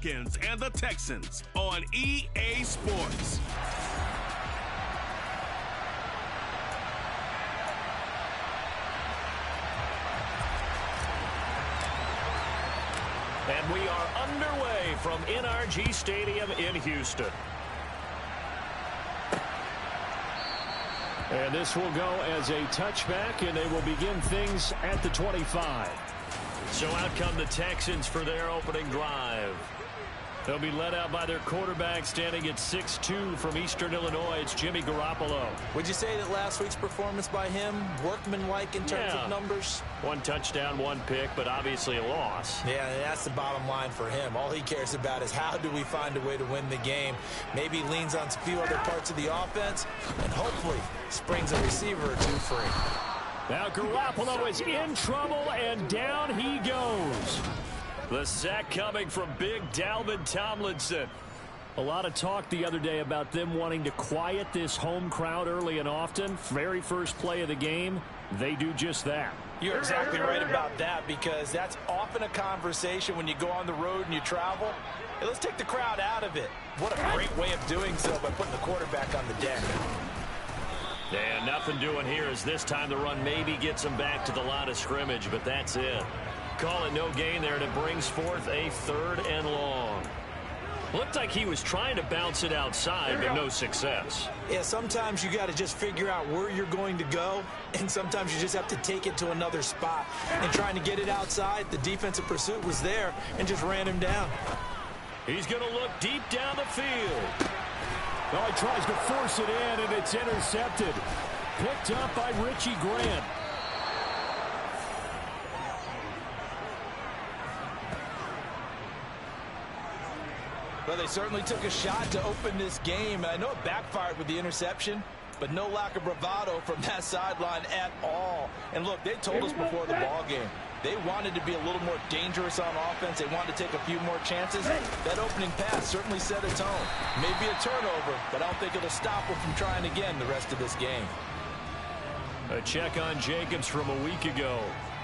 Falcons and the Texans on EA Sports. And we are underway from NRG Stadium in Houston. And this will go as a touchback, and they will begin things at the 25. So out come the Texans for their opening drive. They'll be led out by their quarterback standing at 6'2" from Eastern Illinois. It's Jimmy Garoppolo. Would you say that last week's performance by him, workmanlike in terms of numbers? 1 touchdown, 1 pick, but obviously a loss. Yeah, that's the bottom line for him. All he cares about is how do we find a way to win the game. Maybe he leans on a few other parts of the offense and hopefully springs a receiver or two free. Now Garoppolo is in trouble, and down he goes. The sack coming from big Dalvin Tomlinson. A lot of talk the other day about them wanting to quiet this home crowd early and often. Very first play of the game, they do just that. You're exactly right about that, because that's often a conversation when you go on the road and you travel. Hey, let's take the crowd out of it. What a great way of doing so by putting the quarterback on the deck. And nothing doing here as this time the run maybe gets them back to the line of scrimmage, but that's it. Call it no gain there, and it brings forth a 3rd and long. Looked like he was trying to bounce it outside, but no success. Yeah, sometimes you got to just figure out where you're going to go, and sometimes you just have to take it to another spot. And trying to get it outside, the defensive pursuit was there and just ran him down. He's going to look deep down the field. Well, he tries to force it in, and it's intercepted. Picked up by Richie Grant. Well, they certainly took a shot to open this game. I know it backfired with the interception, but no lack of bravado from that sideline at all. And look, they told us before the ball game, they wanted to be a little more dangerous on offense. They wanted to take a few more chances. That opening pass certainly set a tone. Maybe a turnover, but I don't think it'll stop them from trying again the rest of this game. A check on Jacobs from a week ago.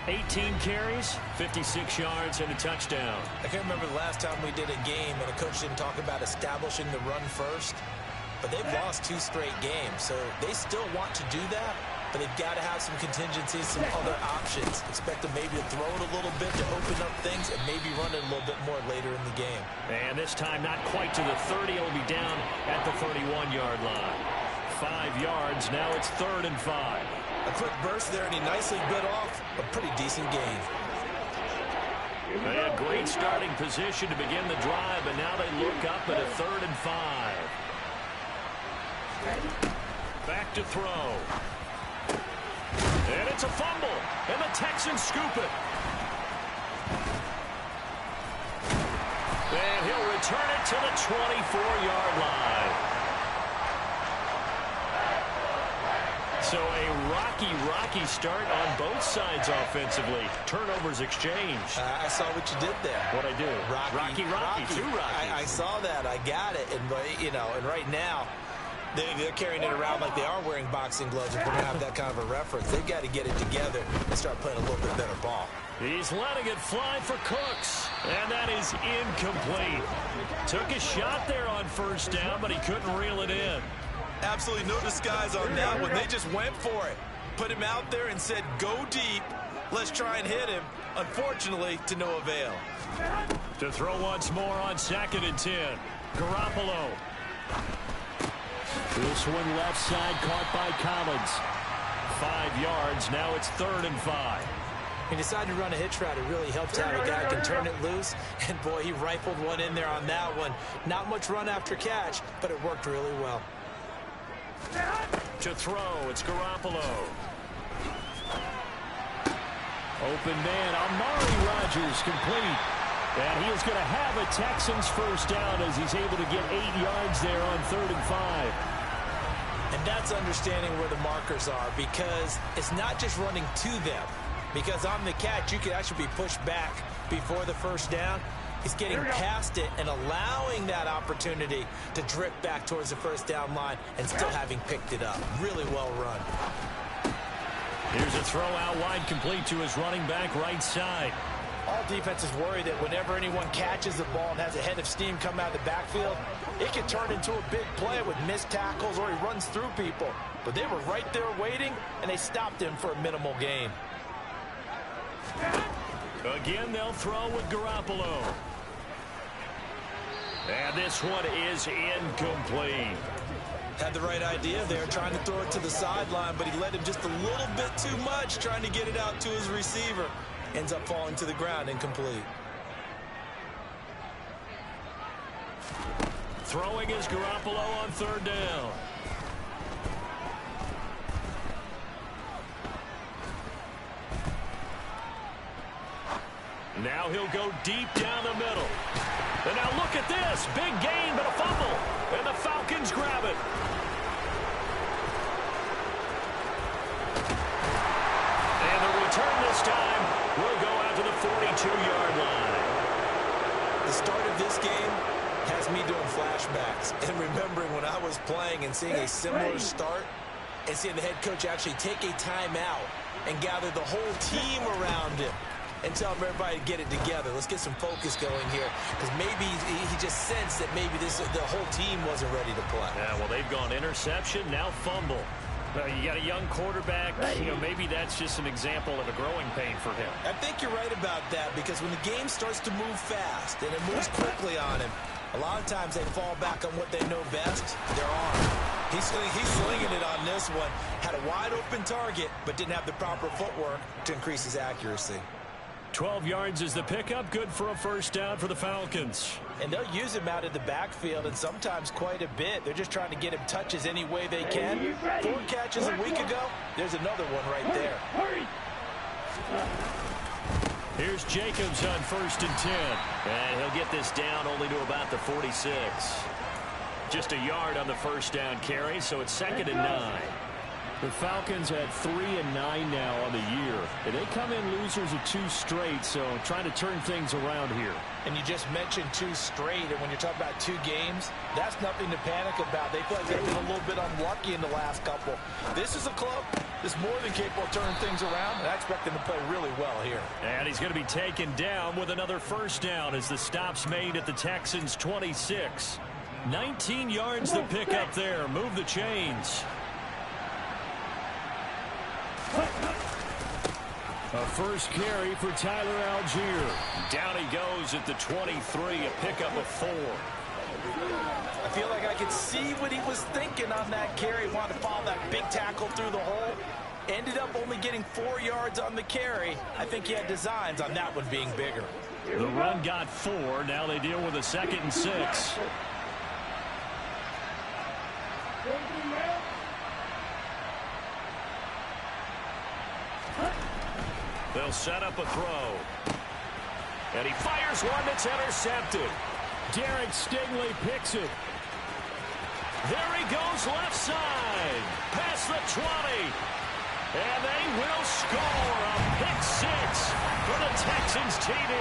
18 carries, 56 yards, and a touchdown. I can't remember the last time we did a game and a coach didn't talk about establishing the run first. But they've lost 2 straight games, so they still want to do that. But they've got to have some contingencies, some other options. Expect them maybe to throw it a little bit to open up things and maybe run it a little bit more later in the game. And this time not quite to the 30. It'll be down at the 31-yard line. 5 yards. Now it's 3rd and 5. A quick burst there, and he nicely bit off a pretty decent gain. They had great starting position to begin the drive, and now they look up at a 3rd and 5. Back to throw. And it's a fumble, and the Texans scoop it. And he'll return it to the 24-yard line. So a rocky start on both sides offensively. Turnovers exchanged. I saw what you did there. What'd I do? Rocky. 2 Rockies. I saw that. I got it. And, you know, and right now, they're carrying it around like they are wearing boxing gloves. If we're going to have that kind of a reference, they've got to get it together and start playing a little bit better ball. He's letting it fly for Cooks, and that is incomplete. Took a shot there on 1st down, but he couldn't reel it in. Absolutely no disguise on that one. They just went for it. Put him out there and said, go deep. Let's try and hit him. Unfortunately, to no avail. To throw once more on 2nd and 10. Garoppolo. He'll swing left side, caught by Collins. 5 yards. Now it's 3rd and 5. He decided to run a hitch route. It really helped out. A guy can turn it loose. And, boy, he rifled one in there on that one. Not much run after catch, but it worked really well. To throw, it's Garoppolo. Open man, Amari Rodgers complete. And he is going to have a Texans 1st down as he's able to get 8 yards there on 3rd and 5. And that's understanding where the markers are, because it's not just running to them. Because on the catch, you could actually be pushed back before the 1st down. He's getting past it and allowing that opportunity to drift back towards the 1st down line and still having picked it up. Really well run. Here's a throw out wide, complete to his running back right side. All defenses worry that whenever anyone catches the ball and has a head of steam come out of the backfield, it can turn into a big play with missed tackles or he runs through people. But they were right there waiting, and they stopped him for a minimal gain. Again, they'll throw with Garoppolo. And this one is incomplete. Had the right idea there, trying to throw it to the sideline, but he led him just a little bit too much, trying to get it out to his receiver. Ends up falling to the ground, incomplete. Throwing is Garoppolo on third down. Now he'll go deep down the middle. And now look at this. Big gain, but a fumble. And the Falcons grab it. And the return this time will go out to the 42-yard line. The start of this game has me doing flashbacks and remembering when I was playing and seeing a similar start and seeing the head coach actually take a timeout and gather the whole team around him and tell everybody to get it together. Let's get some focus going here, because maybe he just sensed that maybe the whole team wasn't ready to play. Yeah, well, they've gone interception, now fumble. You got a young quarterback. Maybe that's just an example of a growing pain for him. I think you're right about that, because when the game starts to move fast and it moves quickly on him, a lot of times they fall back on what they know best, their arm. He's slinging it on this one. Had a wide open target, but didn't have the proper footwork to increase his accuracy. 12 yards is the pickup. Good for a first down for the Falcons. And they'll use him out of the backfield, and sometimes quite a bit. They're just trying to get him touches any way they can. 4 catches a week ago. There's another one right there. Here's Jacobs on 1st and 10. And he'll get this down only to about the 46. Just a yard on the first down carry, so it's 2nd and 9. The Falcons had 3-9 now on the year. And they come in losers of 2 straight, so trying to turn things around here. And you just mentioned 2 straight, and when you're talking about 2 games, that's nothing to panic about. They feel like they've been a little bit unlucky in the last couple. This is a club that's more than capable of turning things around, and I expect them to play really well here. And he's going to be taken down with another first down as the stop's made at the Texans' 26. 19 yards the pickup there. Move the chains. A first carry for Tyler Algier. Down he goes at the 23, a pickup of 4. I feel like I could see what he was thinking on that carry. Wanted to follow that big tackle through the hole. Ended up only getting 4 yards on the carry. I think he had designs on that one being bigger. The run got 4. Now they deal with a 2nd and 6. They'll set up a throw. And he fires one that's intercepted. Derek Stingley picks it. There he goes left side. Past the 20. And they will score a pick 6 for the Texans TD.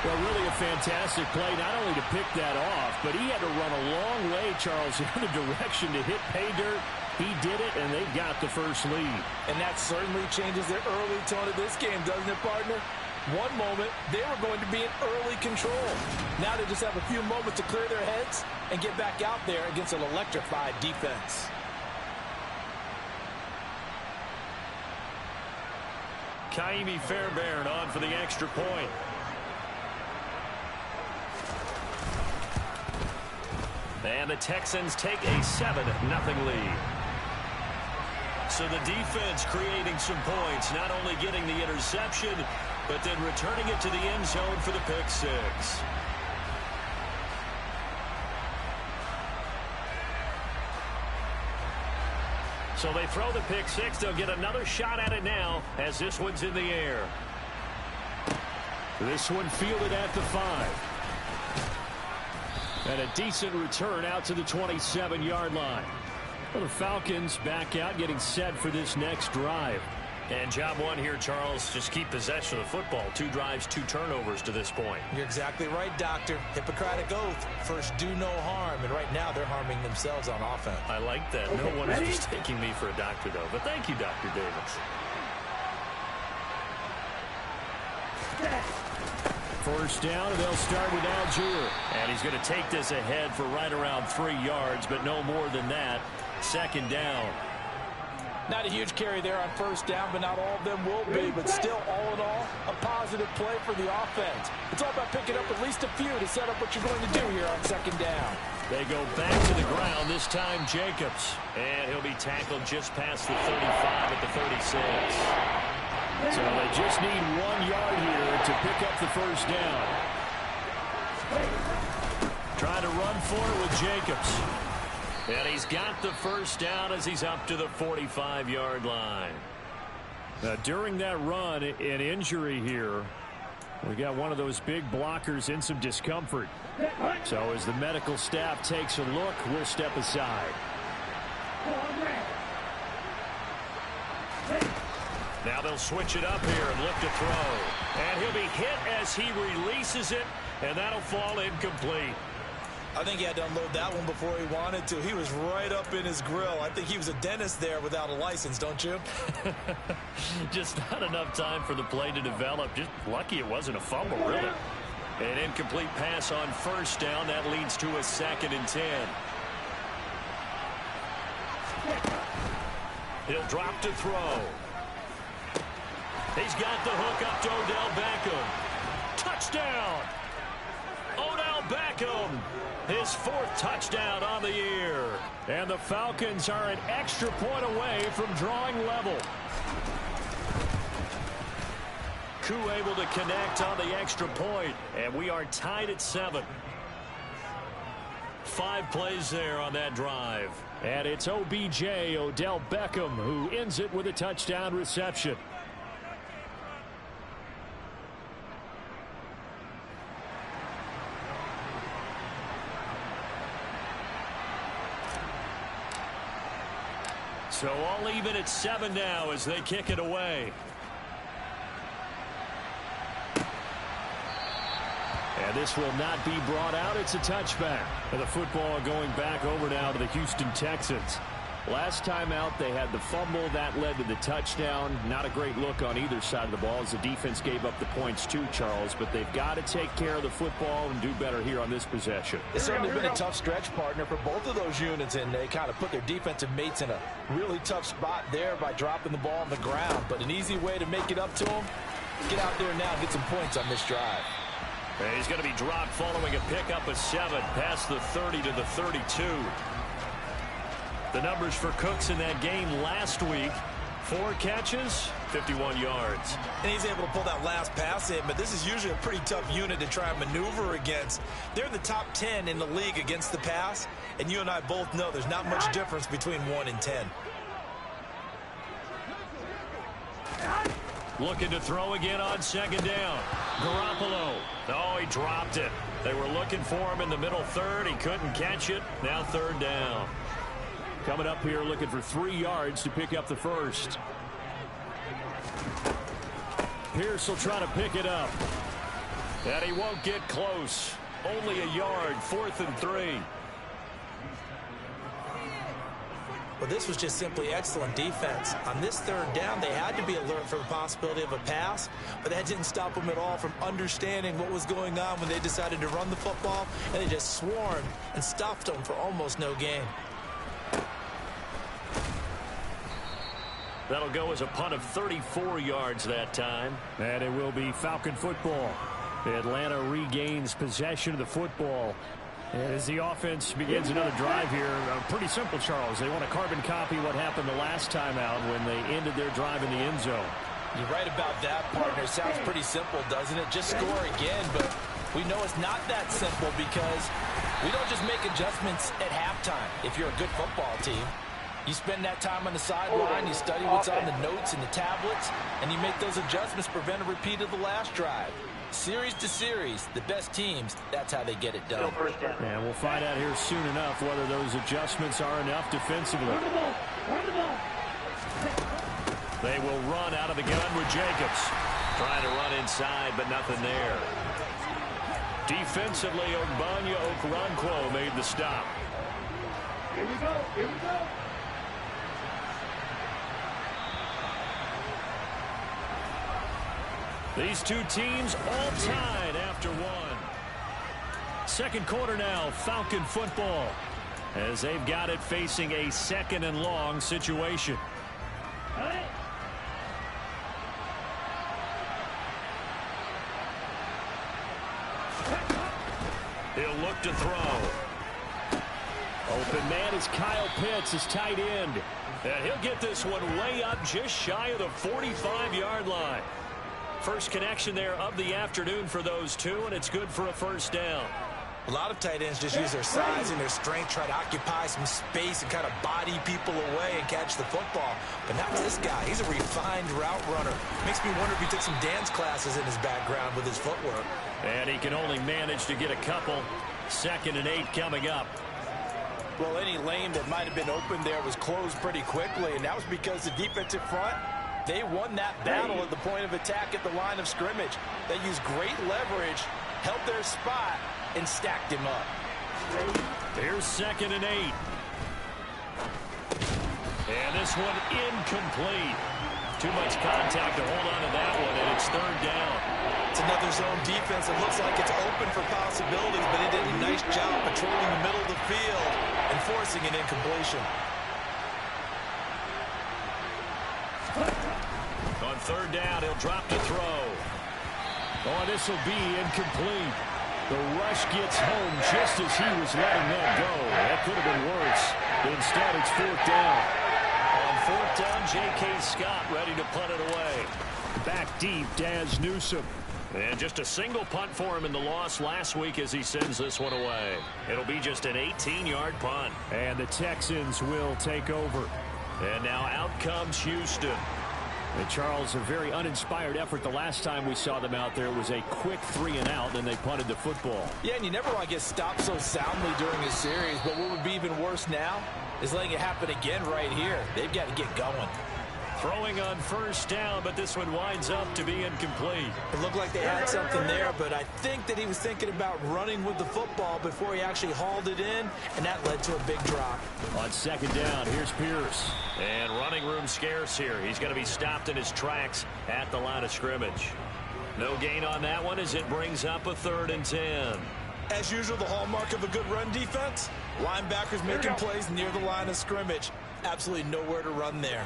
Well, really a fantastic play, not only to pick that off, but he had to run a long way, Charles, in the direction to hit pay dirt. He did it, and they've got the first lead. And that certainly changes the early tone of this game, doesn't it, partner? One moment, they were going to be in early control. Now they just have a few moments to clear their heads and get back out there against an electrified defense. Kaimi Fairbairn on for the extra point. And the Texans take a 7-0 lead. So the defense creating some points, not only getting the interception, but then returning it to the end zone for the pick 6. So they throw the pick 6. They'll get another shot at it now as this one's in the air. This one fielded at the 5. And a decent return out to the 27-yard line. Well, the Falcons back out, getting set for this next drive. And job 1 here, Charles, just keep possession of the football. 2 drives, 2 turnovers to this point. You're exactly right, Doctor. Hippocratic oath. First, do no harm. And right now, they're harming themselves on offense. I like that. No one is mistaking me for a doctor, though. But thank you, Dr. Davis. First down, and they'll start with Algier. And he's going to take this ahead for right around 3 yards, but no more than that. Second down. Not a huge carry there on first down, but not all of them will be. But still, all in all, a positive play for the offense. It's all about picking up at least a few to set up what you're going to do here on second down. They go back to the ground, this time Jacobs. And he'll be tackled just past the 35 at the 36. So they just need 1 yard here to pick up the first down. Trying to run for it with Jacobs. And he's got the first down as he's up to the 45-yard line. Now, during that run, an injury here. We got one of those big blockers in some discomfort. So as the medical staff takes a look, we'll step aside. Now they'll switch it up here and look to throw. And he'll be hit as he releases it, and that'll fall incomplete. I think he had to unload that one before he wanted to. He was right up in his grill. I think he was a dentist there without a license, don't you? Just not enough time for the play to develop. Just lucky it wasn't a fumble, really. An incomplete pass on first down. That leads to a 2nd and 10. He'll drop to throw. He's got the hook up to Odell Beckham. Touchdown! Odell Beckham, his 4th touchdown on the year. And the Falcons are an extra point away from drawing level. Koo able to connect on the extra point, and we are tied at 7. 5 plays there on that drive. And it's OBJ, Odell Beckham, who ends it with a touchdown reception. So all even at 7 now as they kick it away. And this will not be brought out. It's a touchback. And the football going back over now to the Houston Texans. Last time out, they had the fumble. That led to the touchdown. Not a great look on either side of the ball as the defense gave up the points too, Charles. But they've got to take care of the football and do better here on this possession. It's certainly been a tough stretch, partner, for both of those units, and they kind of put their defensive mates in a really tough spot there by dropping the ball on the ground. But an easy way to make it up to them, get out there now and get some points on this drive. And he's going to be dropped following a pickup of 7 past the 30 to the 32. The numbers for Cooks in that game last week: 4 catches, 51 yards. And he's able to pull that last pass in, but this is usually a pretty tough unit to try and maneuver against. They're in the top 10 in the league against the pass, and you and I both know there's not much difference between 1 and 10. Looking to throw again on 2nd down. Garoppolo. Oh, he dropped it. They were looking for him in the middle 3rd. He couldn't catch it. Now 3rd down. Coming up here looking for 3 yards to pick up the first. Pierce will try to pick it up. And he won't get close. Only a yard, 4th and 3. Well, this was just simply excellent defense. On this 3rd down, they had to be alert for the possibility of a pass, but that didn't stop them at all from understanding what was going on when they decided to run the football, and they just swarmed and stuffed them for almost no gain. That'll go as a punt of 34 yards that time. And it will be Falcon football. Atlanta regains possession of the football. And as the offense begins another drive here, pretty simple, Charles. They want to carbon copy what happened the last time out when they ended their drive in the end zone. You're right about that, partner. Sounds pretty simple, doesn't it? Just score again, but we know it's not that simple because we don't just make adjustments at halftime if you're a good football team. You spend that time on the sideline, you study what's on the notes and the tablets, and you make those adjustments to prevent a repeat of the last drive. Series to series, the best teams, that's how they get it done. And we'll find out here soon enough whether those adjustments are enough defensively. They will run out of the gun with Jacobs. Trying to run inside, but nothing there. Defensively, Ogbonnia Okoronkwo made the stop. Here we go, here we go. These two teams all tied after one. Second quarter now, Falcon football, as they've got it facing a 2nd and long situation. He'll look to throw. Open man is Kyle Pitts, his tight end. And he'll get this one way up just shy of the 45-yard line. First connection there of the afternoon for those two, and it's good for a first down. A lot of tight ends just use their size and their strength, try to occupy some space and kind of body people away and catch the football. But not this guy. He's a refined route runner. Makes me wonder if he took some dance classes in his background with his footwork. And he can only manage to get a couple. 2nd and 8 coming up. Well, any lane that might have been open there was closed pretty quickly, and that was because the defensive front, they won that battle at the point of attack at the line of scrimmage. They used great leverage, held their spot, and stacked him up. Here's 2nd and 8. And this one incomplete. Too much contact to hold on to that one, and it's 3rd down. It's another zone defense. It looks like it's open for possibilities, but he did a nice job patrolling the middle of the field and forcing an incompletion. On 3rd down, he'll drop to throw. Oh, this will be incomplete. The rush gets home just as he was letting that go. That could have been worse. Instead, it's 4th down. On 4th down, J.K. Scott ready to punt it away. Back deep, Daz Newsome. And just a single punt for him in the loss last week as he sends this one away. It'll be just an 18-yard punt. And the Texans will take over. And now out comes Houston. And Charles, a very uninspired effort. The last time we saw them out there was a quick 3-and-out, and they punted the football. Yeah, and you never want to get stopped so soundly during a series, but what would be even worse now is letting it happen again right here. They've got to get going. Throwing on 1st down, but this one winds up to be incomplete. It looked like they had something there, but I think that he was thinking about running with the football before he actually hauled it in, and that led to a big drop. On 2nd down, here's Pierce. And running room scarce here. He's going to be stopped in his tracks at the line of scrimmage. No gain on that one as it brings up a 3rd and 10. As usual, the hallmark of a good run defense, linebackers making plays near the line of scrimmage. Absolutely nowhere to run there.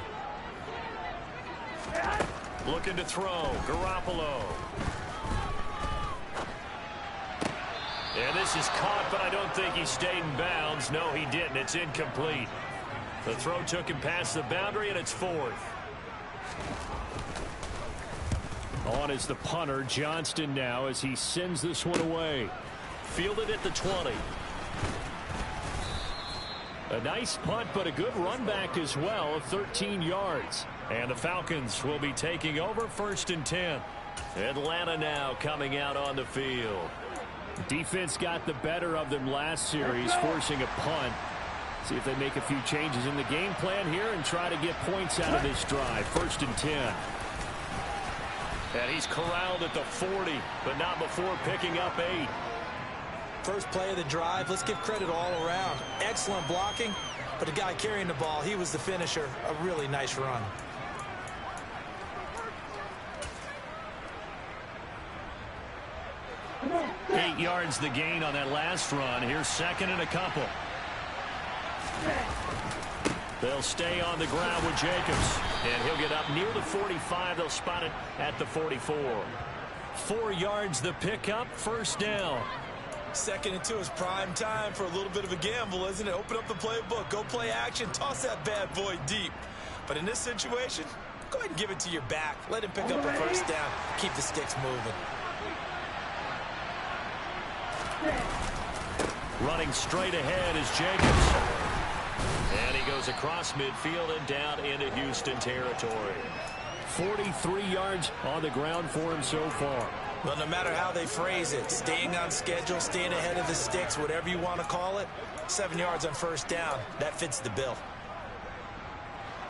Looking to throw, Garoppolo. And this is caught, but I don't think he stayed in bounds. No, he didn't. It's incomplete. The throw took him past the boundary, and it's 4th. On is the punter, Johnston now, as he sends this one away. Fielded at the 20. A nice punt, but a good run back as well of 13 yards. And the Falcons will be taking over 1st and 10. Atlanta now coming out on the field. Defense got the better of them last series, forcing a punt. See if they make a few changes in the game plan here and try to get points out of this drive. 1st and 10. And he's corralled at the 40, but not before picking up 8. First play of the drive, let's give credit all around. Excellent blocking, but the guy carrying the ball, he was the finisher. A really nice run. Eight yards the gain on that last run. Here's 2nd and a couple. They'll stay on the ground with Jacobs. And he'll get up near the 45. They'll spot it at the 44. 4 yards the pickup. 1st down. 2nd and 2 is prime time for a little bit of a gamble, isn't it? Open up the playbook. Go play action. Toss that bad boy deep. But in this situation, go ahead and give it to your back. Let him pick up a 1st down. Keep the sticks moving. Running straight ahead is Jacobs. And he goes across midfield and down into Houston territory. 43 yards on the ground for him so far. Well, no matter how they phrase it, staying on schedule, staying ahead of the sticks, whatever you want to call it, 7 yards on 1st down, that fits the bill.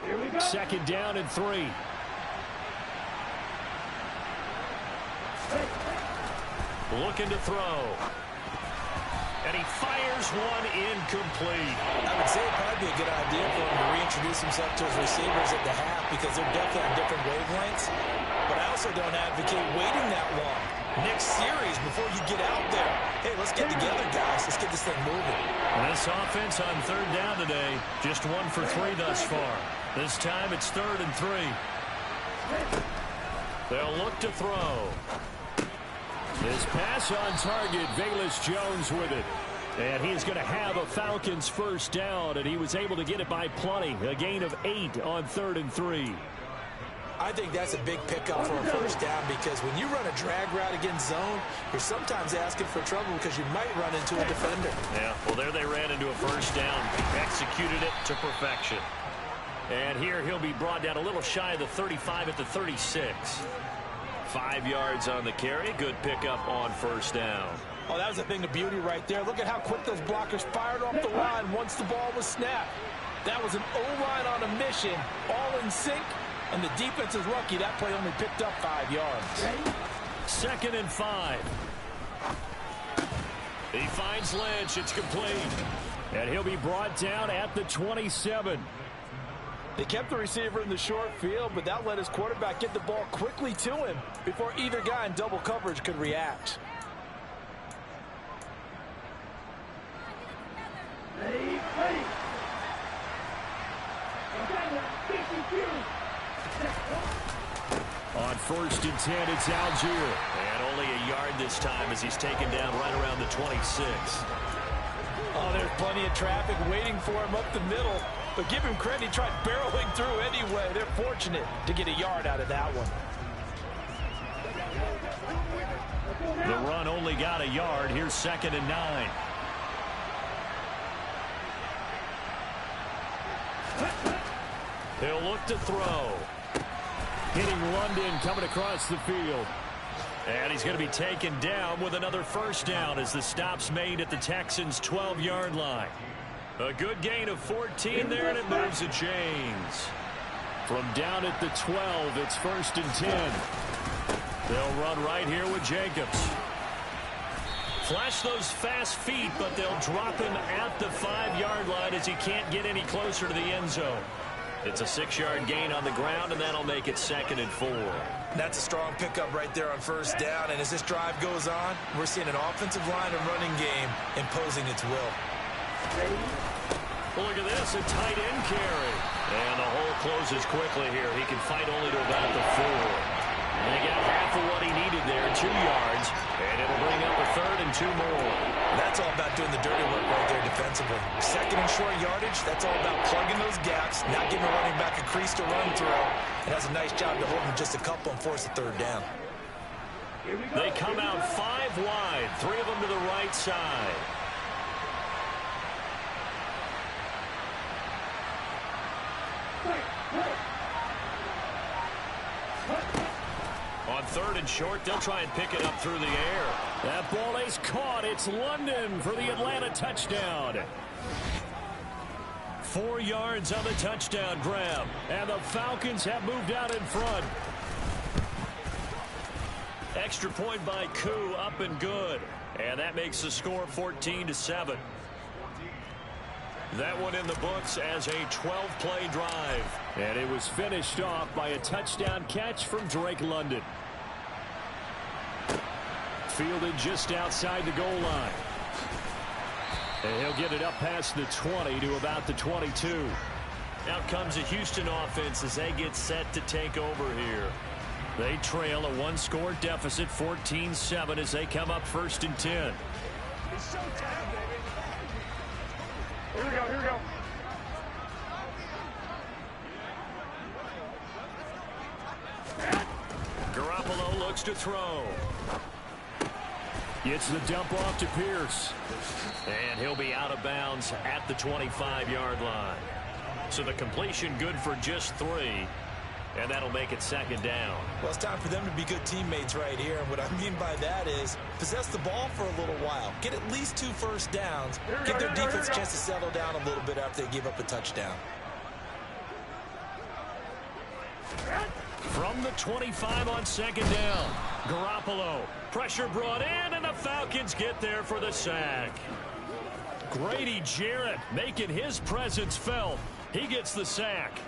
2nd down and 3. Looking to throw. And he fires one incomplete. I would say it'd probably be a good idea for him to reintroduce himself to his receivers at the half because they're definitely on different wavelengths. But I also don't advocate waiting that long. Next series before you get out there. Hey, let's get together, guys. Let's get this thing moving. This offense on third down today, just 1 for 3 thus far. This time it's 3rd and 3. They'll look to throw. This pass on target, Velus Jones with it. And he's going to have a Falcons first down, and he was able to get it by plenty. A gain of 8 on 3rd and 3. I think that's a big pickup for a first down because when you run a drag route against zone, you're sometimes asking for trouble because you might run into a defender. Yeah, well, there they ran into a first down. Executed it to perfection. And here he'll be brought down a little shy of the 35 at the 36. 5 yards on the carry. Good pickup on first down. Oh, that was a thing of beauty right there. Look at how quick those blockers fired off the line once the ball was snapped. That was an O-line on a mission, all in sync, and the defense is lucky that play only picked up 5 yards. 2nd and 5. He finds Lynch. It's complete. And he'll be brought down at the 27. They kept the receiver in the short field, but that let his quarterback get the ball quickly to him before either guy in double coverage could react. On 1st and 10, it's Algier. And only a yard this time as he's taken down right around the 26. Oh, there's plenty of traffic waiting for him up the middle. But give him credit, he tried barreling through anyway. They're fortunate to get a yard out of that one. The run only got a yard. Here's 2nd and 9. He'll look to throw. Hitting London coming across the field. And he's going to be taken down with another first down as the stop's made at the Texans' 12-yard line. A good gain of 14 there, and it moves the chains. From down at the 12, it's 1st and 10. They'll run right here with Jacobs. Flash those fast feet, but they'll drop him at the 5-yard line as he can't get any closer to the end zone. It's a 6-yard gain on the ground, and that'll make it 2nd and 4. That's a strong pickup right there on first down, and as this drive goes on, we're seeing an offensive line and running game imposing its will. Well, look at this, a tight end carry. And the hole closes quickly here. He can fight only to about the 4. And he got half of what he needed there, 2 yards. And it'll bring up a 3rd and 2 more. That's all about doing the dirty work right there defensively. 2nd and short yardage, that's all about plugging those gaps, not giving a running back a crease to run through. It has a nice job to hold him just a couple and force a 3rd down. They come out 5 wide, 3 of them to the right side. On 3rd and short, they'll try and pick it up through the air. That ball is caught. It's London for the Atlanta touchdown. 4 yards on the touchdown grab. And the Falcons have moved out in front. Extra point by Koo, up and good. And that makes the score 14-7. That one in the books as a 12-play drive. And it was finished off by a touchdown catch from Drake London. Fielded just outside the goal line. And he'll get it up past the 20 to about the 22. Out comes the Houston offense as they get set to take over here. They trail a 1-score deficit, 14-7, as they come up 1st and 10. It's showtime, baby. Here we go, here we go. Garoppolo looks to throw. Gets the dump off to Pierce. And he'll be out of bounds at the 25-yard line. So the completion good for just 3. And that'll make it 2nd down. Well, it's time for them to be good teammates right here. And what I mean by that is possess the ball for a little while. Get at least 2 first downs. Give their defense a chance to settle down a little bit after they give up a touchdown. From the 25 on 2nd down. Garoppolo. Pressure brought in, and the Falcons get there for the sack. Grady Jarrett making his presence felt. He gets the sack.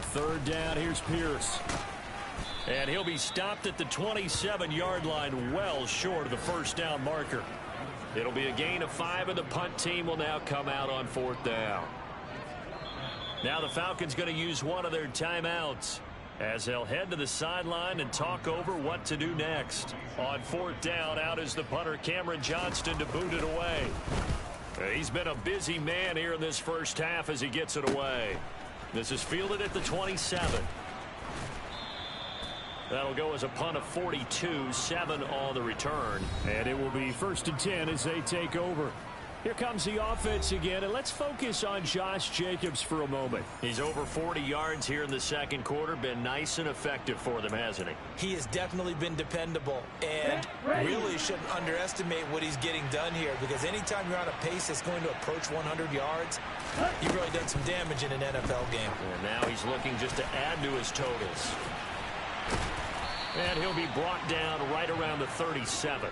third down, here's Pierce. And he'll be stopped at the 27-yard line, well short of the first down marker. It'll be a gain of 5, and the punt team will now come out on fourth down. Now the Falcons going to use one of their timeouts as they'll head to the sideline and talk over what to do next. On fourth down, out is the punter, Cameron Johnston, to boot it away. He's been a busy man here in this first half as he gets it away. This is fielded at the 27. That'll go as a punt of 42, 7 on the return. And it will be 1st and 10 as they take over. Here comes the offense again, and let's focus on Josh Jacobs for a moment. He's over 40 yards here in the second quarter. Been nice and effective for them, hasn't he? He has definitely been dependable, and really shouldn't underestimate what he's getting done here, because anytime you're on a pace that's going to approach 100 yards, you've really done some damage in an NFL game. And now he's looking just to add to his totals. And he'll be brought down right around the 37.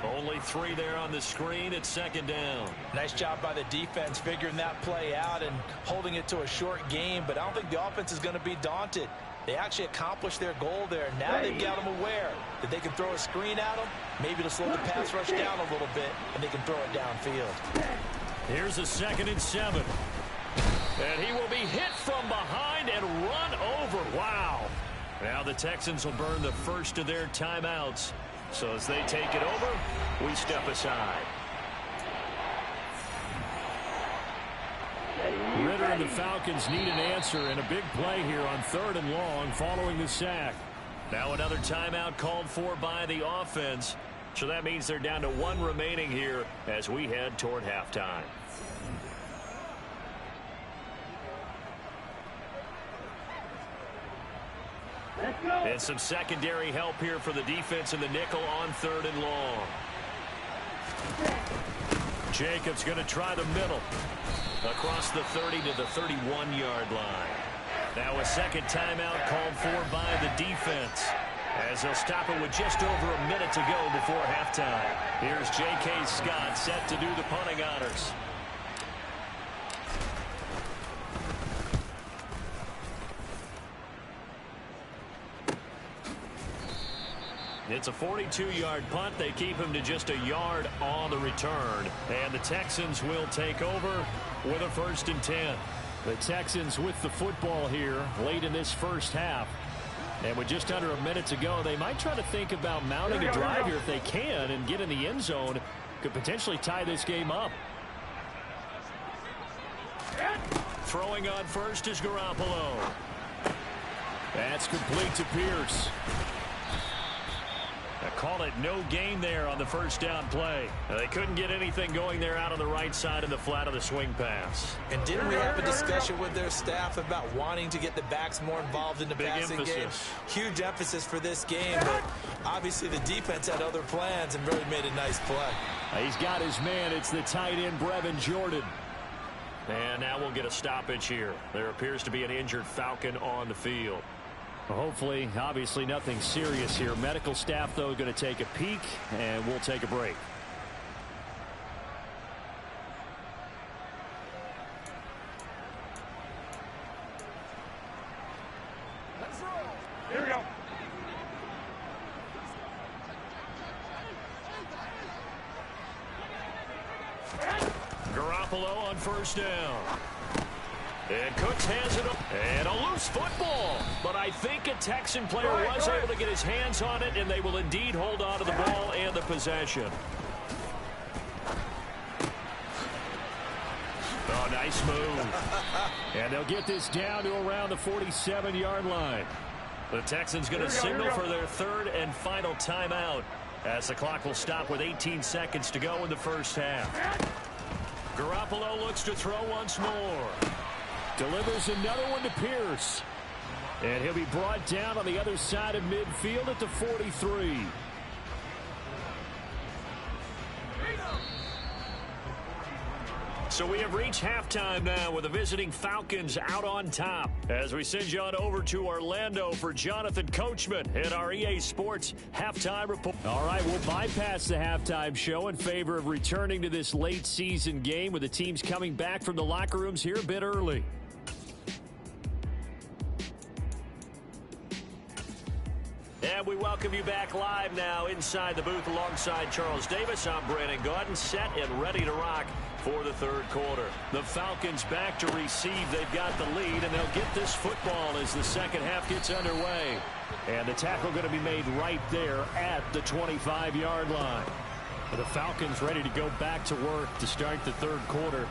Only 3 there on the screen at second down. Nice job by the defense figuring that play out and holding it to a short game, but I don't think the offense is going to be daunted. They actually accomplished their goal there. Now they've got them aware that they can throw a screen at them, maybe to slow the pass rush down a little bit, and they can throw it downfield. Here's a 2nd and 7. And he will be hit from behind and run over. Wow. Now the Texans will burn the first of their timeouts. So as they take it over, we step aside. Ridder and the Falcons need an answer, and a big play here on 3rd and long following the sack. Now another timeout called for by the offense. So that means they're down to 1 remaining here as we head toward halftime. And some secondary help here for the defense in the nickel on 3rd and long. Jacobs going to try the middle. Across the 30 to the 31-yard line. Now a second timeout called for by the defense, as they'll stop it with just over a minute to go before halftime. Here's J.K. Scott set to do the punting honors. It's a 42-yard punt. They keep him to just a yard on the return. And the Texans will take over with a 1st and 10. The Texans with the football here late in this first half. And with just under a minute to go, they might try to think about mounting a drive here if they can and get in the end zone. Could potentially tie this game up. Throwing on first is Garoppolo. That's complete to Pierce. I call it no gain there on the first down play. They couldn't get anything going there out on the right side of the flat of the swing pass. And didn't we have a discussion with their staff about wanting to get the backs more involved in the passing game? Huge emphasis for this game, but obviously the defense had other plans and really made a nice play. He's got his man. It's the tight end, Brevin Jordan. And now we'll get a stoppage here. There appears to be an injured Falcon on the field. Hopefully, obviously nothing serious here. Medical staff, though, going to take a peek, and we'll take a break. Here we go. Garoppolo on first down. And Cooks has it up. And a loose football. But I think a Texan player was able to get his hands on it, and they will indeed hold on to the ball and the possession. Oh, nice move. And they'll get this down to around the 47-yard line. The Texans going to signal for their 3rd and final timeout, as the clock will stop with 18 seconds to go in the first half. Garoppolo looks to throw once more. Delivers another one to Pierce. And he'll be brought down on the other side of midfield at the 43. So we have reached halftime now with the visiting Falcons out on top. As we send you on over to Orlando for Jonathan Coachman at our EA Sports Halftime Report. All right, we'll bypass the halftime show in favor of returning to this late season game with the teams coming back from the locker rooms here a bit early. And we welcome you back live now inside the booth alongside Charles Davis. I'm Brandon Gaudin, set and ready to rock for the third quarter. The Falcons back to receive. They've got the lead, and they'll get this football as the second half gets underway. And the tackle going to be made right there at the 25-yard line. The Falcons ready to go back to work to start the third quarter.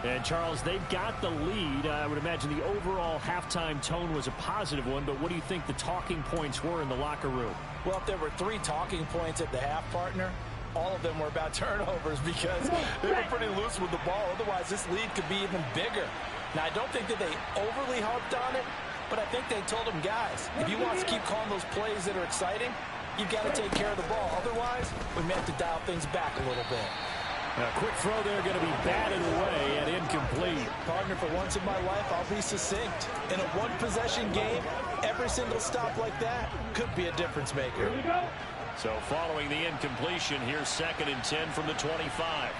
And, Charles, they've got the lead. I would imagine the overall halftime tone was a positive one, but what do you think the talking points were in the locker room? Well, if there were 3 talking points at the half, partner, all of them were about turnovers because they were pretty loose with the ball. Otherwise, this lead could be even bigger. Now, I don't think that they overly harped on it, but I think they told them, guys, if you want to keep calling those plays that are exciting, you've got to take care of the ball. Otherwise, we may have to dial things back a little bit. A quick throw there going to be batted away and incomplete. Partner, for once in my life, I'll be succinct. In a one-possession game, every single stop like that could be a difference maker. So following the incompletion, here's 2nd and 10 from the 25.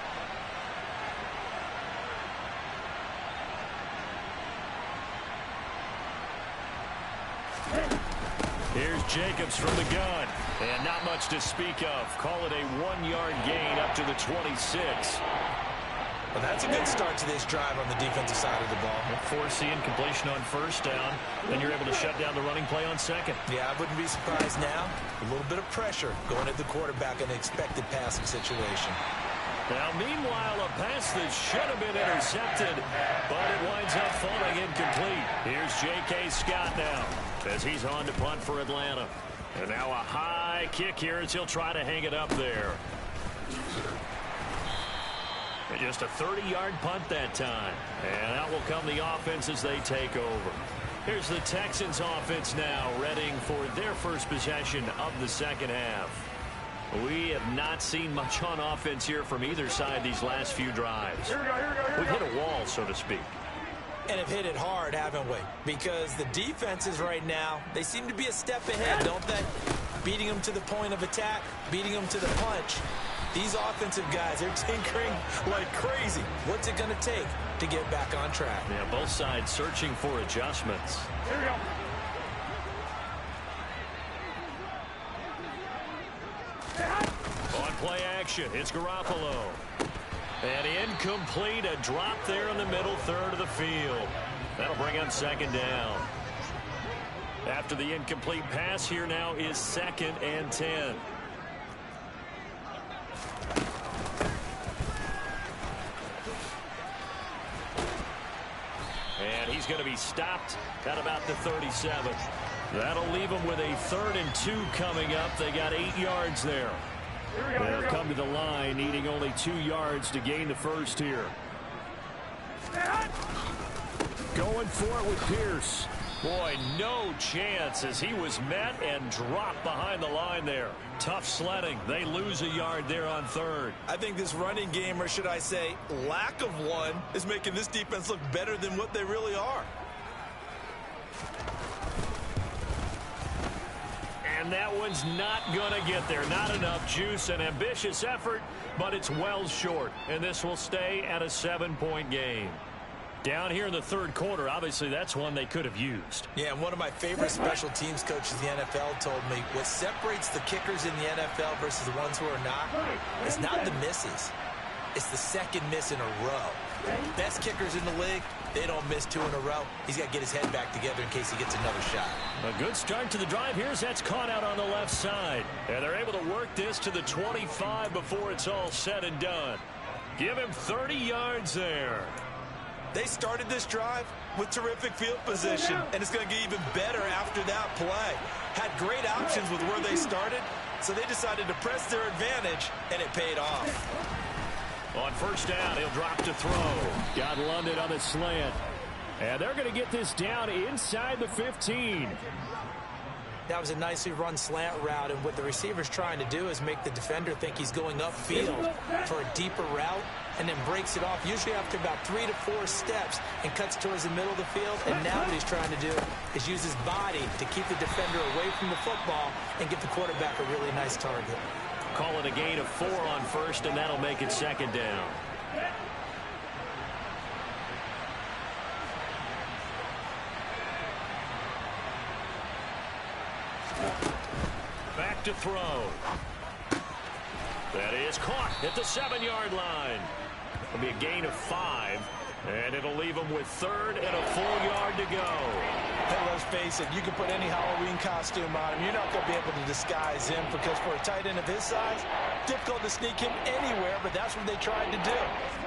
Here's Jacobs from the gun. And not much to speak of. Call it a 1-yard gain up to the 26. Well, that's a good start to this drive on the defensive side of the ball. Force the incompletion on first down. Then you're able to shut down the running play on second. Yeah, I wouldn't be surprised now. A little bit of pressure going at the quarterback in an expected passing situation. Now, meanwhile, a pass that should have been intercepted, but it winds up falling incomplete. Here's J.K. Scott now as he's on to punt for Atlanta. And now a high kick here as he'll try to hang it up there. And just a 30-yard punt that time. And out will come the offense as they take over. Here's the Texans offense now, readying for their first possession of the second half. We have not seen much on offense here from either side these last few drives. We've hit a wall, so to speak. And have hit it hard, haven't we? Because the defenses right now, they seem to be a step ahead, don't they? Beating them to the point of attack, beating them to the punch. These offensive guys, they're tinkering like crazy. What's it going to take to get back on track? Yeah, both sides searching for adjustments. Here we go. On play action, it's Garoppolo. And incomplete, a drop there in the middle third of the field. That'll bring up second down. After the incomplete pass, here now is 2nd and 10. And he's going to be stopped at about the 37. That'll leave him with a 3rd and 2 coming up. They got 8 yards there. They'll come to the line, needing only 2 yards to gain the first here. Going for it with Pierce. Boy, no chance as he was met and dropped behind the line there. Tough sledding. They lose a yard there on 3rd. I think this running game, or should I say lack of one, is making this defense look better than what they really are. And that one's not going to get there. Not enough juice. An ambitious effort, but it's well short. And this will stay at a 7-point game. Down here in the third quarter, obviously that's one they could have used. Yeah, and one of my favorite special teams coaches in the NFL told me what separates the kickers in the NFL versus the ones who are not is not the misses. It's the second miss in a row. Best kickers in the league, they don't miss 2 in a row. He's got to get his head back together in case he gets another shot. A good start to the drive. Here's that's caught out on the left side. And they're able to work this to the 25 before it's all said and done. Give him 30 yards there. They started this drive with terrific field position, and it's going to get even better after that play. Had great options with where they started, so they decided to press their advantage, and it paid off. On first down, he'll drop to throw. Got London on the slant. And they're going to get this down inside the 15. That was a nicely run slant route, and what the receiver's trying to do is make the defender think he's going upfield for a deeper route, and then breaks it off, usually after about 3 to 4 steps, and cuts towards the middle of the field. And now what he's trying to do is use his body to keep the defender away from the football and get the quarterback a really nice target. Call it a gain of 4 on first, and that'll make it second down. back to throw. That is caught at the 7-yard line. It'll be a gain of 5, and it'll leave him with 3rd and a full yard to go. Hey, let's face it, you can put any Halloween costume on him. You're not going to be able to disguise him because for a tight end of his size, difficult to sneak him anywhere, but that's what they tried to do.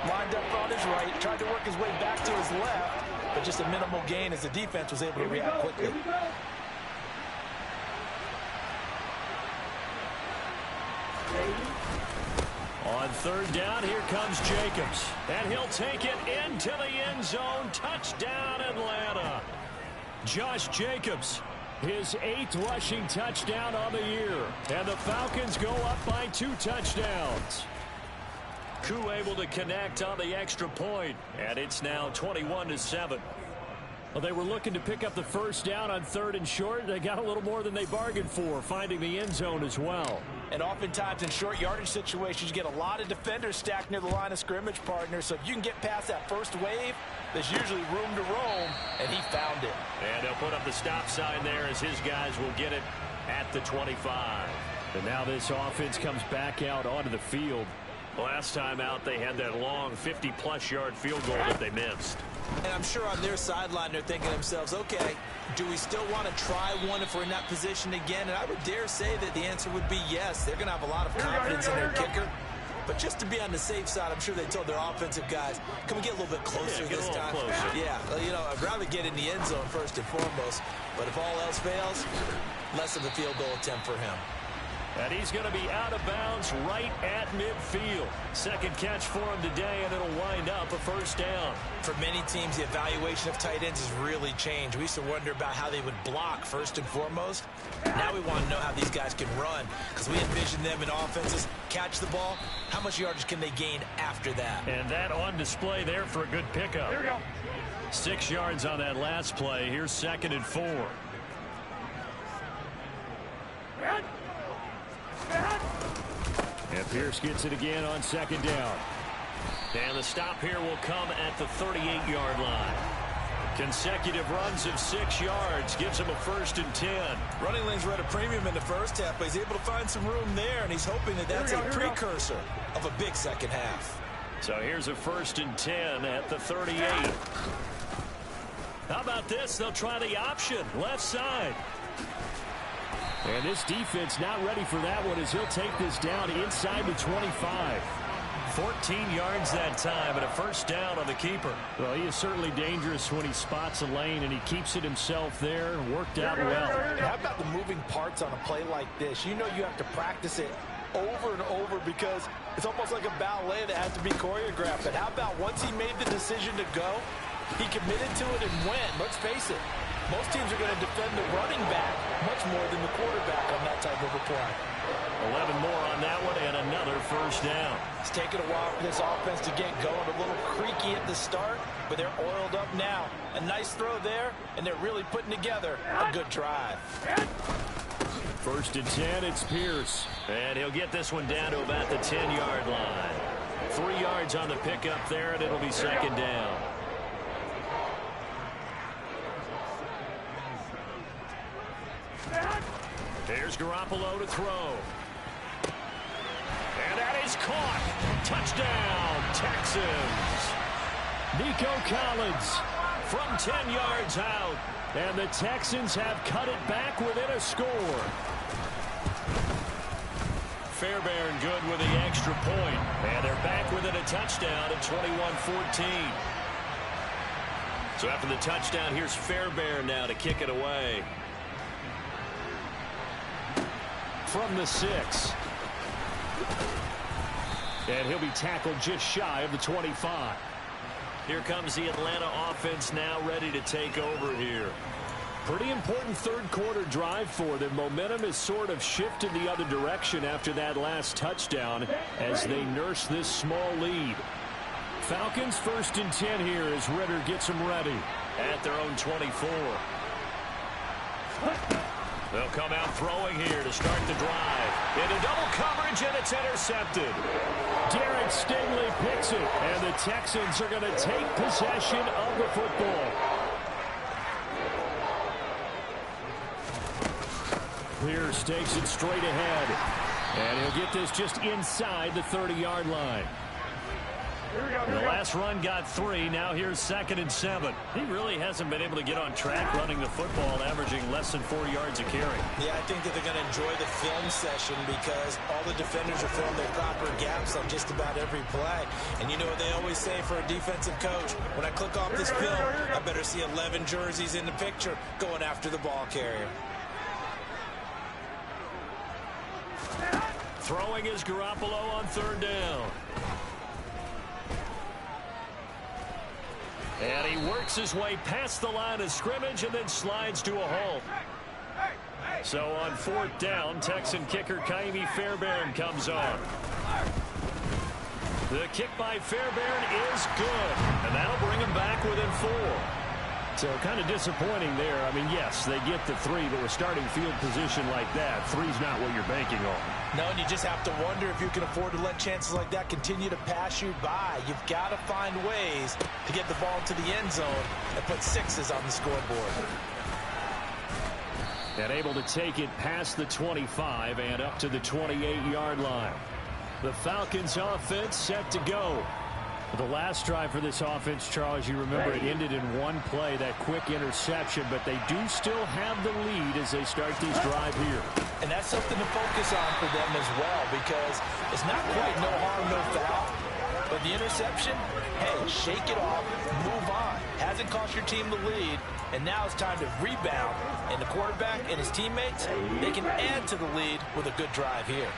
Lined up on his right, tried to work his way back to his left, but just a minimal gain as the defense was able to react quickly. On 3rd down, here comes Jacobs. And he'll take it into the end zone. Touchdown, Atlanta. Josh Jacobs, his 8th rushing touchdown on the year. And the Falcons go up by 2 touchdowns. Koo able to connect on the extra point. And it's now 21-7. Well, they were looking to pick up the 1st down on 3rd and short. They got a little more than they bargained for, finding the end zone as well. And oftentimes in short yardage situations, you get a lot of defenders stacked near the line of scrimmage, partner. So if you can get past that first wave, there's usually room to roam, and he found it. And they'll put up the stop sign there as his guys will get it at the 25. And now this offense comes back out onto the field. Last time out, they had that long 50-plus yard field goal that they missed. And I'm sure on their sideline, they're thinking to themselves, okay, do we still want to try one if we're in that position again? And I would dare say that the answer would be yes. They're going to have a lot of confidence in their kicker. But just to be on the safe side, I'm sure they told their offensive guys, can we get a little bit closer this time? Closer. Yeah, you know, I'd rather get in the end zone first and foremost. But if all else fails, less of a field goal attempt for him. And he's going to be out of bounds right at midfield. 2nd catch for him today, and it'll wind up a 1st down. For many teams, the evaluation of tight ends has really changed. We used to wonder about how they would block first and foremost. Now we want to know how these guys can run because we envision them in offenses catch the ball. How much yardage can they gain after that? And that on display there for a good pickup. Here we go. 6 yards on that last play. Here's 2nd and 4. And Pierce gets it again on 2nd down. And the stop here will come at the 38-yard line. Consecutive runs of 6 yards gives him a 1st and 10. Running lanes were at a premium in the first half, but he's able to find some room there, and he's hoping that that's a precursor of a big second half. So here's a 1st and 10 at the 38. How about this? They'll try the option, left side. And this defense not ready for that one as he'll take this down inside the 25. 14 yards that time and a 1st down on the keeper. Well, he is certainly dangerous when he spots a lane and he keeps it himself there and worked out well. How about the moving parts on a play like this? You know you have to practice it over and over because it's almost like a ballet that has to be choreographed. But how about once he made the decision to go, he committed to it and went. Let's face it, most teams are going to defend the running back much more than the quarterback on that type of a play. 11 more on that one and another 1st down. It's taken a while for this offense to get going. A little creaky at the start, but they're oiled up now. A nice throw there, and they're really putting together a good drive. 1st and 10, it's Pierce. And he'll get this one down to about the 10-yard line. 3 yards on the pickup there, and it'll be 2nd down. Here's Garoppolo to throw. And that is caught. Touchdown, Texans. Nico Collins from 10 yards out. And the Texans have cut it back within a score. Fairbairn good with the extra point. And they're back within a touchdown at 21-14. So after the touchdown, here's Fairbairn now to kick it away. From the 6. And he'll be tackled just shy of the 25. Here comes the Atlanta offense now ready to take over here. Pretty important 3rd quarter drive for them. Momentum has sort of shifted the other direction after that last touchdown as they nurse this small lead. Falcons 1st and 10 here as Ritter gets them ready. At their own 24. They'll come out throwing here to start the drive. Into double coverage, and it's intercepted. Derek Stingley picks it, and the Texans are going to take possession of the football. Pierce takes it straight ahead. And he'll get this just inside the 30-yard line. The last run got 3. Now here's 2nd and 7. He really hasn't been able to get on track running the football, averaging less than 4 yards a carry. Yeah, I think that they're going to enjoy the film session because all the defenders are filling their proper gaps on just about every play. And you know what they always say for a defensive coach? When I click off this film, I better see 11 jerseys in the picture going after the ball carrier. Throwing is Garoppolo on 3rd down. And he works his way past the line of scrimmage and then slides to a halt. So on 4th down, Texan kicker Ka'imi Fairbairn comes on. The kick by Fairbairn is good, and that'll bring him back within 4. So kind of disappointing there. I mean, yes, they get the 3, but with starting field position like that, 3's not what you're banking on. No, and you just have to wonder if you can afford to let chances like that continue to pass you by. You've got to find ways to get the ball to the end zone and put 6s on the scoreboard. And able to take it past the 25 and up to the 28-yard line. The Falcons offense set to go. The last drive for this offense, Charles, you remember it ended in one play, that quick interception, but they do still have the lead as they start this drive here. And that's something to focus on for them as well, because it's not quite no harm, no foul. But the interception, hey, shake it off, move on. Hasn't cost your team the lead, and now it's time to rebound. And the quarterback and his teammates, they can add to the lead with a good drive here.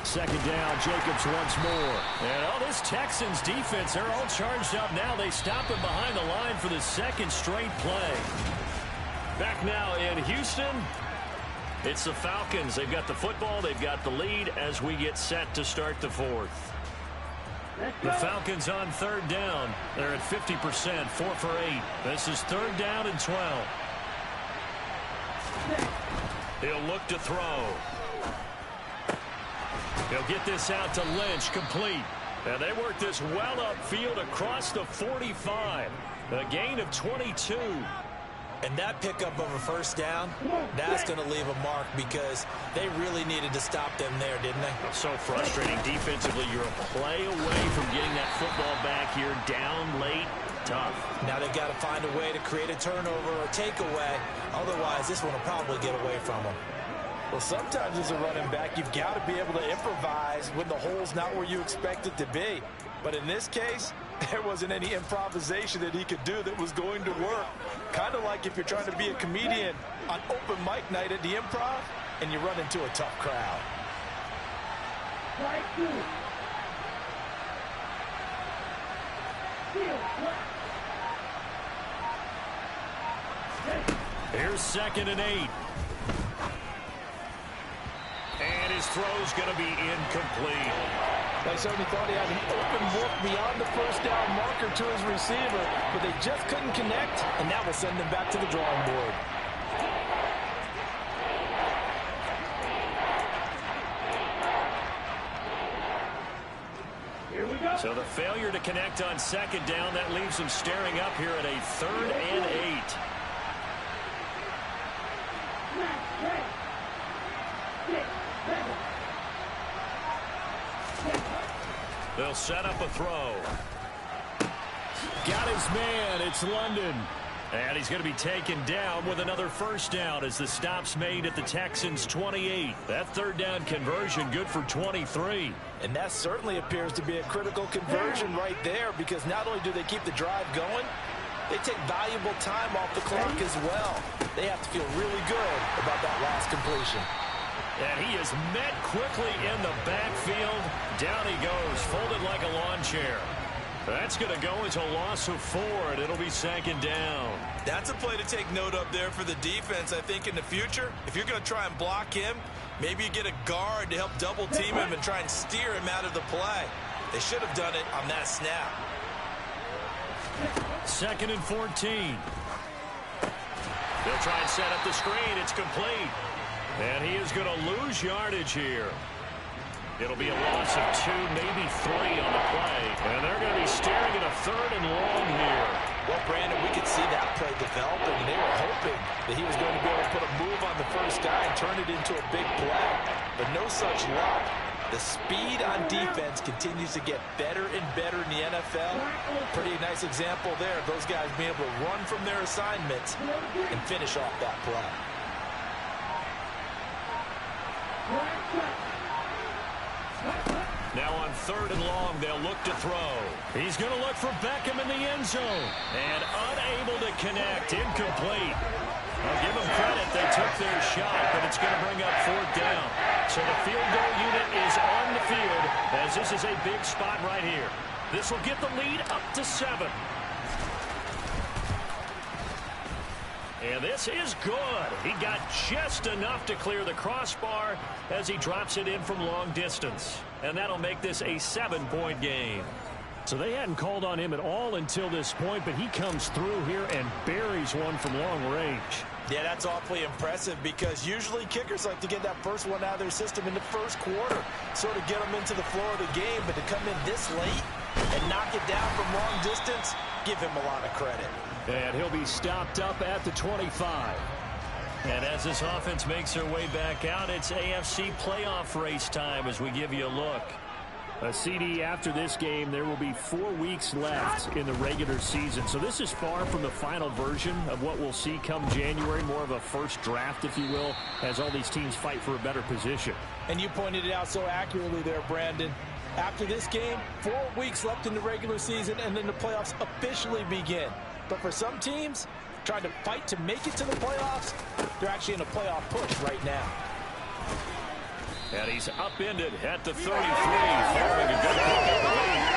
2nd down, Jacobs once more. And this Texans defense, they're all charged up now. They stop him behind the line for the 2nd straight play. Back now in Houston, it's the Falcons. They've got the football, they've got the lead as we get set to start the 4th. The Falcons on 3rd down. They're at 50%, 4 for 8. This is 3rd down and 12. He'll look to throw. He'll get this out to Lynch, complete. And they work this well upfield across the 45. A gain of 22. And that pickup of a 1st down, that's going to leave a mark because they really needed to stop them there, didn't they? So frustrating defensively. You're a play away from getting that football back here, down late. Tough. Now they've got to find a way to create a turnover or takeaway. Otherwise, this one will probably get away from them. Well, sometimes as a running back, you've got to be able to improvise when the hole's not where you expect it to be. But in this case, there wasn't any improvisation that he could do that was going to work. Kind of like if you're trying to be a comedian on open mic night at the Improv and you run into a tough crowd. Here's 2nd and 8. And his throw's going to be incomplete. They certainly thought he had an open look beyond the 1st down marker to his receiver, but they just couldn't connect, and that will send them back to the drawing board. So the failure to connect on 2nd down, that leaves them staring up here at a 3rd and 8. They'll set up a throw. Got his man. It's London. And he's going to be taken down with another 1st down as the stop's made at the Texans' 28. That 3rd down conversion good for 23. And that certainly appears to be a critical conversion right there, because not only do they keep the drive going, they take valuable time off the clock as well. They have to feel really good about that last completion. And he is met quickly in the backfield. Down he goes, folded like a lawn chair. That's going to go as a loss of 4, and it'll be 2nd down. That's a play to take note of there for the defense. I think in the future, if you're going to try and block him, maybe you get a guard to help double team him and try and steer him out of the play. They should have done it on that snap. 2nd and 14. They'll try and set up the screen. It's complete. And he is going to lose yardage here. It'll be a loss of 2, maybe 3 on the play. And they're going to be staring at a 3rd and long here. Well, Brandon, we could see that play developing, and they were hoping that he was going to be able to put a move on the first guy and turn it into a big play. But no such luck. The speed on defense continues to get better and better in the NFL. Pretty nice example there of those guys being able to run from their assignments and finish off that play. Now on 3rd and long, they'll look to throw. He's going to look for Beckham in the end zone. And unable to connect. Incomplete. I'll give them credit. They took their shot, but it's going to bring up 4th down. So the field goal unit is on the field as this is a big spot right here. This will get the lead up to 7. And this is good. He got just enough to clear the crossbar as he drops it in from long distance. And that'll make this a 7-point game. So they hadn't called on him at all until this point, but he comes through here and buries one from long range. Yeah, that's awfully impressive because usually kickers like to get that first one out of their system in the first quarter, sort of get them into the flow of the game, but to come in this late and knock it down from long distance, give him a lot of credit. And he'll be stopped up at the 25. And as this offense makes their way back out, it's AFC playoff race time as we give you a look. A CD after this game, there will be 4 weeks left in the regular season. So this is far from the final version of what we'll see come January, more of a first draft, if you will, as all these teams fight for a better position. And you pointed it out so accurately there, Brandon. After this game, 4 weeks left in the regular season, and then the playoffs officially begin. But for some teams, trying to fight to make it to the playoffs, they're actually in a playoff push right now. And he's upended at the 33, following a good pick up the lead.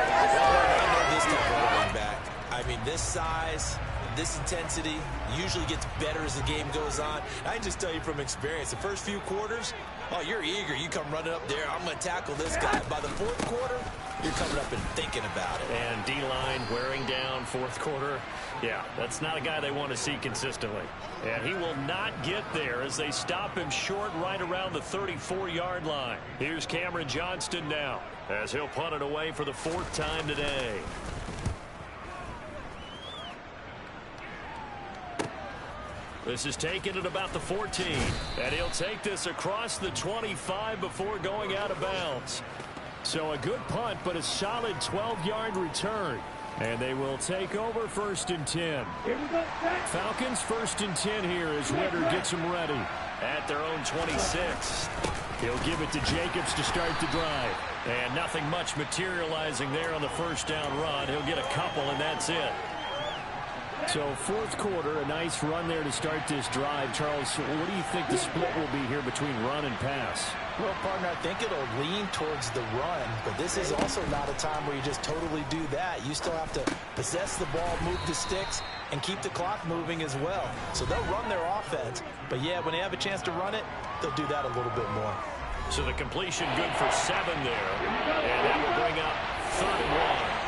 I know this type of running back. I mean, this size, this intensity usually gets better as the game goes on. I can just tell you from experience, the first few quarters, oh, you're eager. You come running up there. I'm going to tackle this guy. By the 4th quarter, you're coming up and thinking about it. And D-line wearing down 4th quarter. Yeah, that's not a guy they want to see consistently. And he will not get there as they stop him short right around the 34-yard line. Here's Cameron Johnston now as he'll punt it away for the 4th time today. This is taken at about the 14. And he'll take this across the 25 before going out of bounds. So a good punt, but a solid 12-yard return. And they will take over 1st and 10. Falcons 1st and 10 here as Ritter gets them ready. At their own 26. He'll give it to Jacobs to start the drive. And nothing much materializing there on the 1st down run. He'll get a couple, and that's it. So 4th quarter, a nice run there to start this drive. Charles, what do you think the split will be here between run and pass? Well, partner, I think it'll lean towards the run, but this is also not a time where you just totally do that. You still have to possess the ball, move the sticks, and keep the clock moving as well. So they'll run their offense, but yeah, when they have a chance to run it, they'll do that a little bit more. So the completion good for 7 there, and that will bring up 3rd and 1.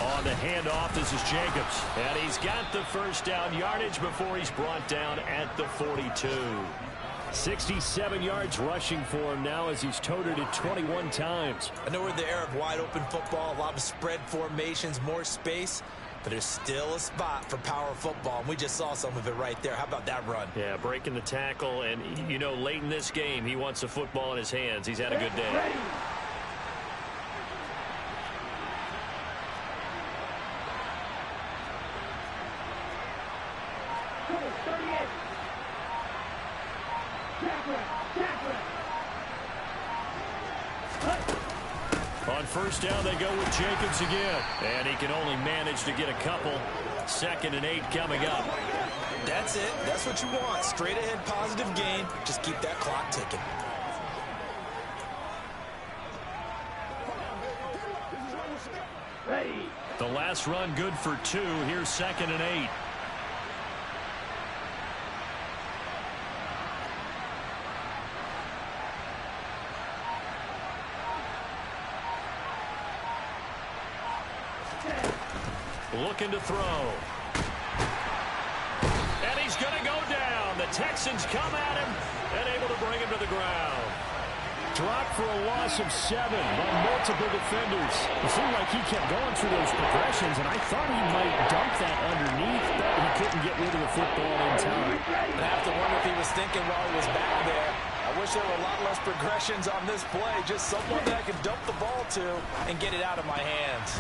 On the handoff, this is Jacobs. And he's got the 1st down yardage before he's brought down at the 42. 67 yards rushing for him now as he's toted it 21 times. I know we're in the era of wide open football, a lot of spread formations, more space, but there's still a spot for power football, and we just saw some of it right there. How about that run? Yeah, breaking the tackle, and, you know, late in this game, he wants the football in his hands. He's had a good day. On 1st down, they go with Jacobs again. And he can only manage to get a couple. 2nd and 8 coming up. That's it. That's what you want. Straight ahead positive gain. Just keep that clock ticking. The last run good for 2. Here's 2nd and 8. Looking to throw. And he's going to go down. The Texans come at him, and able to bring him to the ground. Dropped for a loss of 7 by multiple defenders. It seemed like he kept going through those progressions, and I thought he might dump that underneath, but he couldn't get rid of the football in time. I have to wonder if he was thinking while he was back there, I wish there were a lot less progressions on this play. Just someone that I could dump the ball to and get it out of my hands.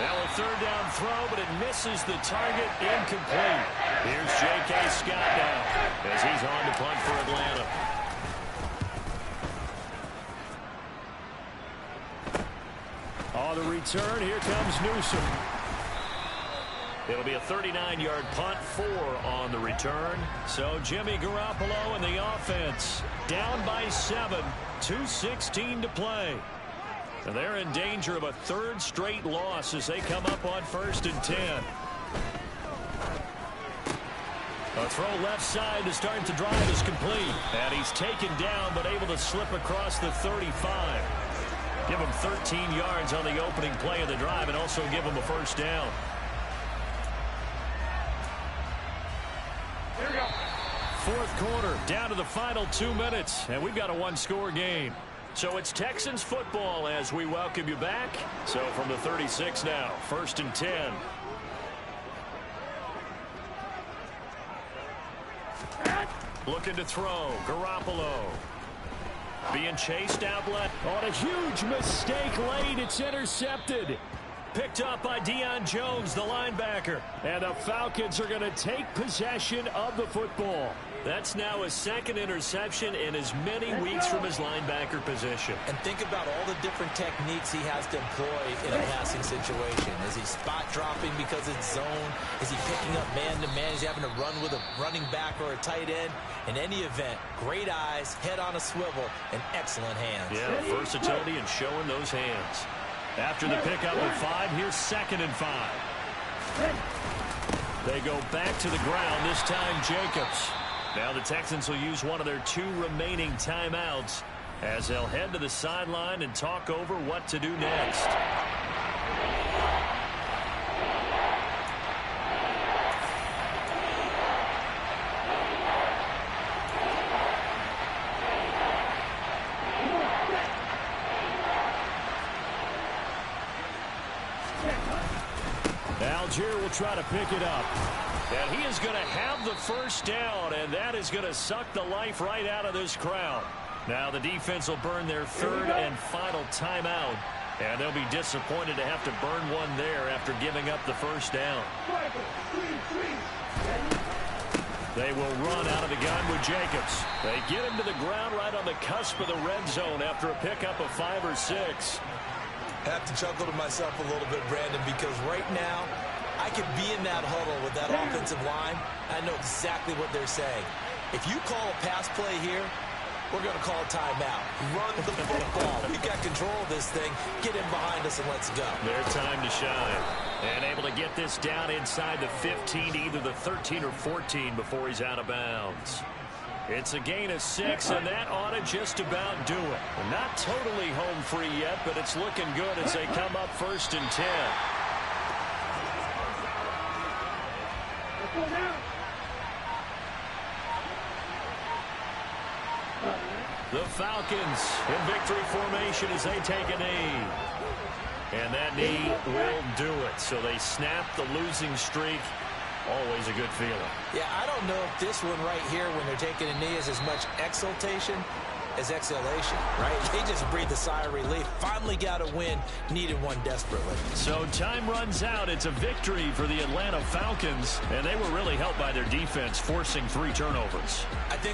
Now a third down throw, but it misses the target, incomplete. Here's J.K. Scott now as he's on to punt for Atlanta. On the return, here comes Newsome. It'll be a 39-yard punt, 4 on the return. So Jimmy Garoppolo and the offense down by 7, 2:16 to play. And they're in danger of a third straight loss as they come up on 1st and 10. A throw left side to start the drive is complete. And he's taken down but able to slip across the 35. Give him 13 yards on the opening play of the drive and also give him a first down. Here we go. Fourth quarter, down to the final 2 minutes, and we've got a one-score game. So it's Texans football as we welcome you back. So from the 36 now, 1st and 10. Looking to throw, Garoppolo. Being chased outlet. On a huge mistake late, it's intercepted. Picked up by Deion Jones, the linebacker. And the Falcons are going to take possession of the football. That's now his second interception in as many weeks from his linebacker position. And think about all the different techniques he has to employ in a passing situation. Is he spot dropping because it's zone? Is he picking up man-to-man? Is he having to run with a running back or a tight end? In any event, great eyes, head on a swivel, and excellent hands. Yeah, versatility and showing those hands. After the pickup of 5, here's 2nd and 5. They go back to the ground, this time Jacobs. Now the Texans will use one of their 2 remaining timeouts as they'll head to the sideline and talk over what to do next. Algier will try to pick it up. And he is going to have the first down, and that is going to suck the life right out of this crowd. Now the defense will burn their 3rd and final timeout, and they'll be disappointed to have to burn one there after giving up the first down. They will run out of the gun with Jacobs. They get him to the ground right on the cusp of the red zone after a pickup of 5 or 6. I have to chuckle to myself a little bit, Brandon, because right now I could be in that huddle with that offensive line. I know exactly what they're saying. If you call a pass play here, we're going to call a timeout. Run the football. We've got control of this thing. Get in behind us and let's go. Their time to shine. And able to get this down inside the 15, either the 13 or 14 before he's out of bounds. It's a gain of 6, and that ought to just about do it. Not totally home free yet, but it's looking good as they come up 1st and 10. The Falcons in victory formation as they take a knee. And that knee will do it. So they snap the losing streak. Always a good feeling. Yeah, I don't know if this one right here, when they're taking a knee, is as much exultation as exhalation, right? They just breathe a sigh of relief. Finally got a win, needed one desperately. So time runs out. It's a victory for the Atlanta Falcons, and they were really helped by their defense, forcing 3 turnovers. I think